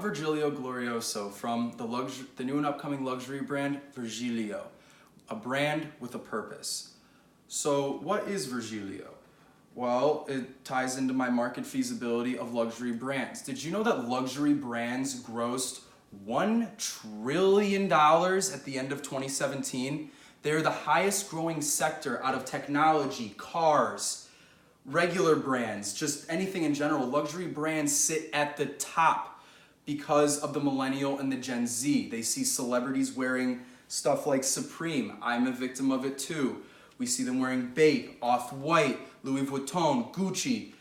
Virgilio Glorioso from the new and upcoming luxury brand, Virgilio, a brand with a purpose. So what is Virgilio? Well, it ties into my market feasibility of luxury brands. Did you know that luxury brands grossed $1 trillion at the end of 2017? They're the highest growing sector out of technology, cars, regular brands, just anything in general. Luxury brands sit at the top because of the millennial and the Gen Z. They see celebrities wearing stuff like Supreme. I'm a victim of it too. We see them wearing Bape, Off-White, Louis Vuitton, Gucci.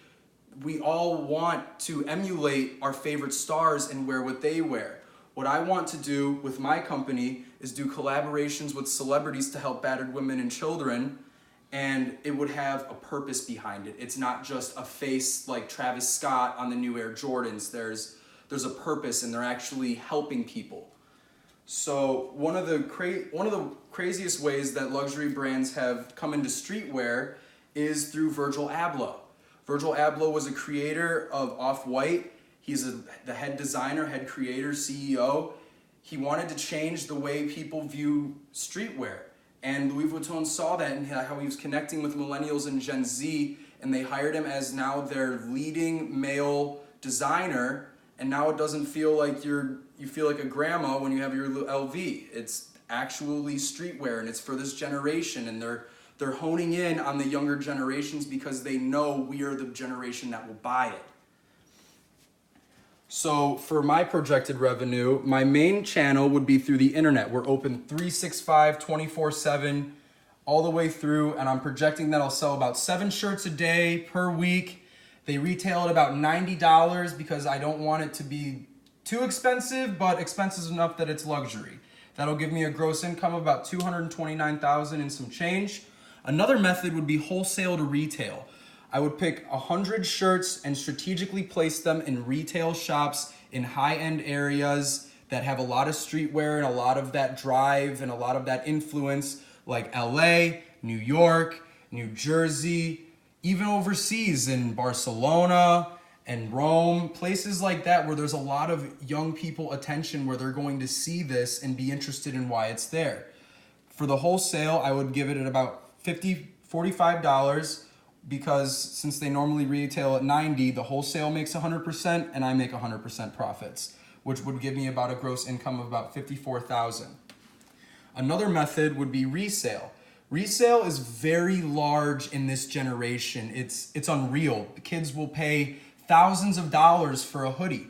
We all want to emulate our favorite stars and wear what they wear. What I want to do with my company is do collaborations with celebrities to help battered women and children, and it would have a purpose behind it. It's not just a face like Travis Scott on the new Air Jordans. There's a purpose, and they're actually helping people. So one of the craziest ways that luxury brands have come into streetwear is through Virgil Abloh. Virgil Abloh was a creator of Off-White. He's the head designer, head creator, CEO. He wanted to change the way people view streetwear. And Louis Vuitton saw that and how he was connecting with millennials and Gen Z, and they hired him as now their leading male designer. And now it doesn't feel like you feel like a grandma when you have your LV. It's actually streetwear, and it's for this generation, and they're honing in on the younger generations because they know we are the generation that will buy it. So for my projected revenue, my main channel would be through the internet. We're open 365, 24/7, all the way through, and I'm projecting that I'll sell about 7 shirts a day per week. They retail at about $90 because I don't want it to be too expensive, but expensive enough that it's luxury. That'll give me a gross income of about $229,000 and some change. Another method would be wholesale to retail. I would pick 100 shirts and strategically place them in retail shops in high-end areas that have a lot of streetwear and a lot of that drive and a lot of that influence, like LA, New York, New Jersey, even overseas in Barcelona and Rome, places like that where there's a lot of young people attention where they're going to see this and be interested in why it's there. For the wholesale, I would give it at about $45 because since they normally retail at 90, the wholesale makes 100% and I make 100% profits, which would give me about a gross income of about $54,000. Another method would be resale. Resale is very large in this generation. It's unreal. The kids will pay thousands of dollars for a hoodie.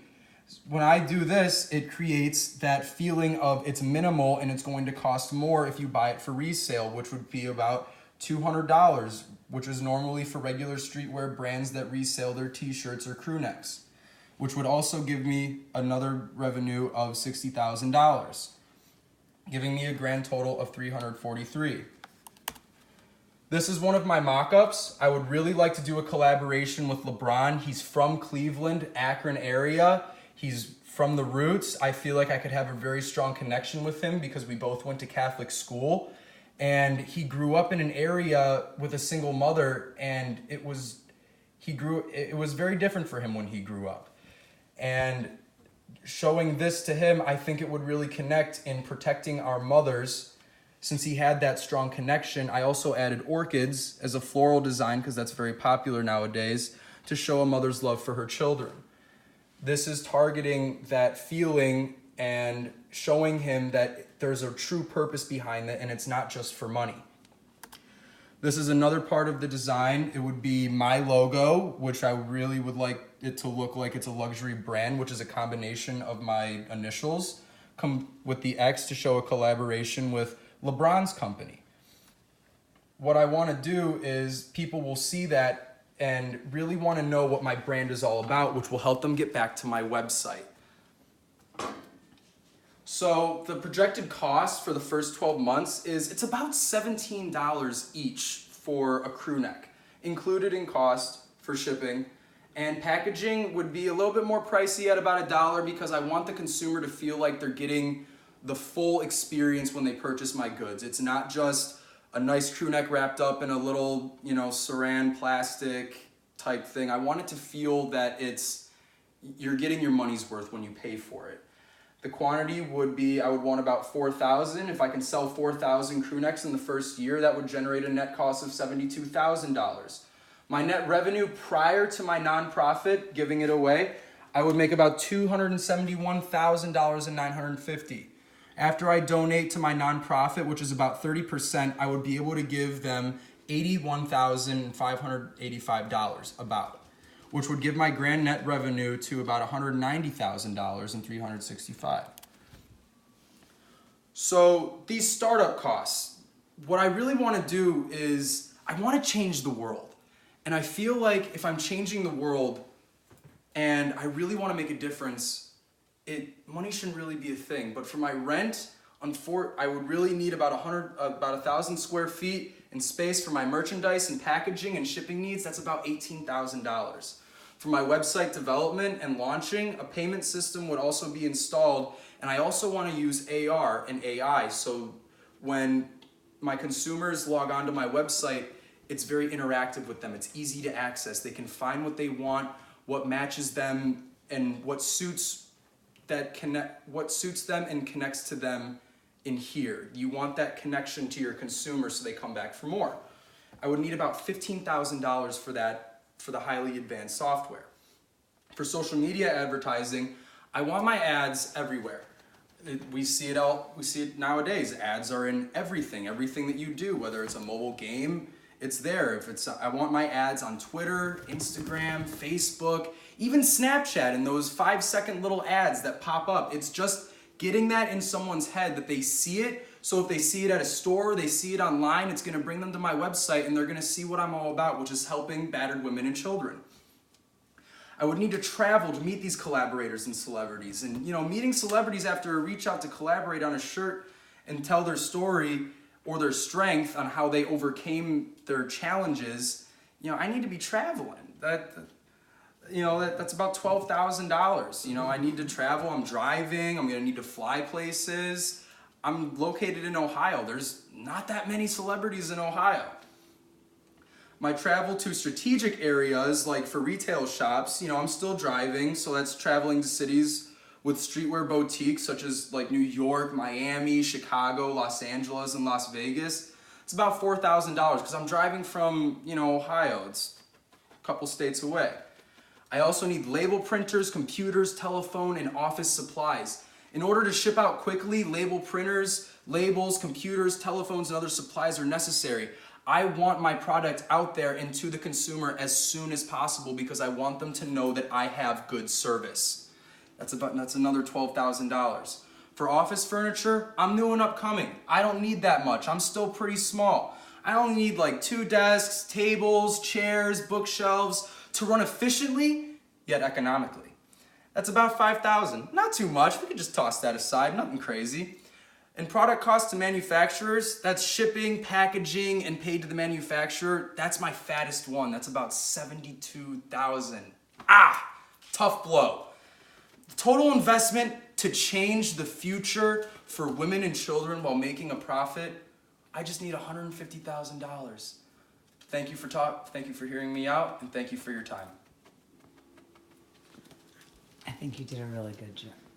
When I do this, it creates that feeling of it's minimal and it's going to cost more if you buy it for resale, which would be about $200, which is normally for regular streetwear brands that resell their t-shirts or crew necks, which would also give me another revenue of $60,000, giving me a grand total of $343,000. This is one of my mock-ups. I would really like to do a collaboration with LeBron. He's from Cleveland, Akron area. He's from the roots. I feel like I could have a very strong connection with him because we both went to Catholic school. And he grew up in an area with a single mother, and it was very different for him when he grew up. And showing this to him, I think it would really connect in protecting our mothers. Since he had that strong connection, I also added orchids as a floral design because that's very popular nowadays to show a mother's love for her children. This is targeting that feeling and showing him that there's a true purpose behind it and it's not just for money. This is another part of the design. It would be my logo, which I really would like it to look like it's a luxury brand, which is a combination of my initials, come with the X to show a collaboration with LeBron's company. What I want to do is people will see that and really want to know what my brand is all about, which will help them get back to my website. So the projected cost for the first 12 months it's about $17 each for a crew neck, included in cost for shipping. And packaging would be a little bit more pricey at about $1 because I want the consumer to feel like they're getting the full experience when they purchase my goods. It's not just a nice crew neck wrapped up in a little, saran plastic type thing. I want it to feel that it's you're getting your money's worth when you pay for it. The quantity would be, I would want about 4,000. If I can sell 4,000 crew necks in the first year, that would generate a net cost of $72,000. My net revenue prior to my nonprofit giving it away, I would make about $271,950. After I donate to my nonprofit, which is about 30%, I would be able to give them $81,585 about, which would give my grand net revenue to about $190,365. So these startup costs, what I really want to do is I want to change the world. And I feel like if I'm changing the world and I really want to make a difference, money shouldn't really be a thing. But for my rent, I would really need about 1,000 square feet in space for my merchandise and packaging and shipping needs. That's about $18,000. For my website development and launching, a payment system would also be installed. And I also want to use AR and AI. So when my consumers log onto my website, it's very interactive with them. It's easy to access. They can find what they want, what matches them, and what suits them and connects to them in here. You want that connection to your consumer so they come back for more. I would need about $15,000 for that, for the highly advanced software. For social media advertising, I want my ads everywhere. We see it nowadays. Ads are in everything that you do, whether it's a mobile game, it's there. I want my ads on Twitter, Instagram, Facebook, even Snapchat, and those 5-second little ads that pop up. It's just getting that in someone's head that they see it. So if they see it at a store, they see it online, it's going to bring them to my website and they're going to see what I'm all about, which is helping battered women and children. I would need to travel to meet these collaborators and celebrities. And meeting celebrities after a reach out to collaborate on a shirt and tell their story or their strength on how they overcame their challenges, I need to be traveling. That's about $12,000. I need to travel. I'm driving. I'm going to need to fly places. I'm located in Ohio. There's not that many celebrities in Ohio. My travel to strategic areas, like for retail shops, I'm still driving, so that's traveling to cities with streetwear boutiques such as like New York, Miami, Chicago, Los Angeles, and Las Vegas. It's about $4,000 because I'm driving from, Ohio. It's a couple states away. I also need label printers, computers, telephone, and office supplies. In order to ship out quickly, label printers, labels, computers, telephones, and other supplies are necessary. I want my product out there and to the consumer as soon as possible because I want them to know that I have good service. That's another $12,000. For office furniture, I'm new and upcoming. I don't need that much. I'm still pretty small. I only need like 2 desks, tables, chairs, bookshelves to run efficiently yet economically. That's about $5,000. Not too much. We could just toss that aside. Nothing crazy. And product cost to manufacturers, that's shipping, packaging, and paid to the manufacturer. That's my fattest one. That's about $72,000. Tough blow. The total investment to change the future for women and children while making a profit, I just need $150,000. Thank you for hearing me out, and thank you for your time. I think you did a really good job.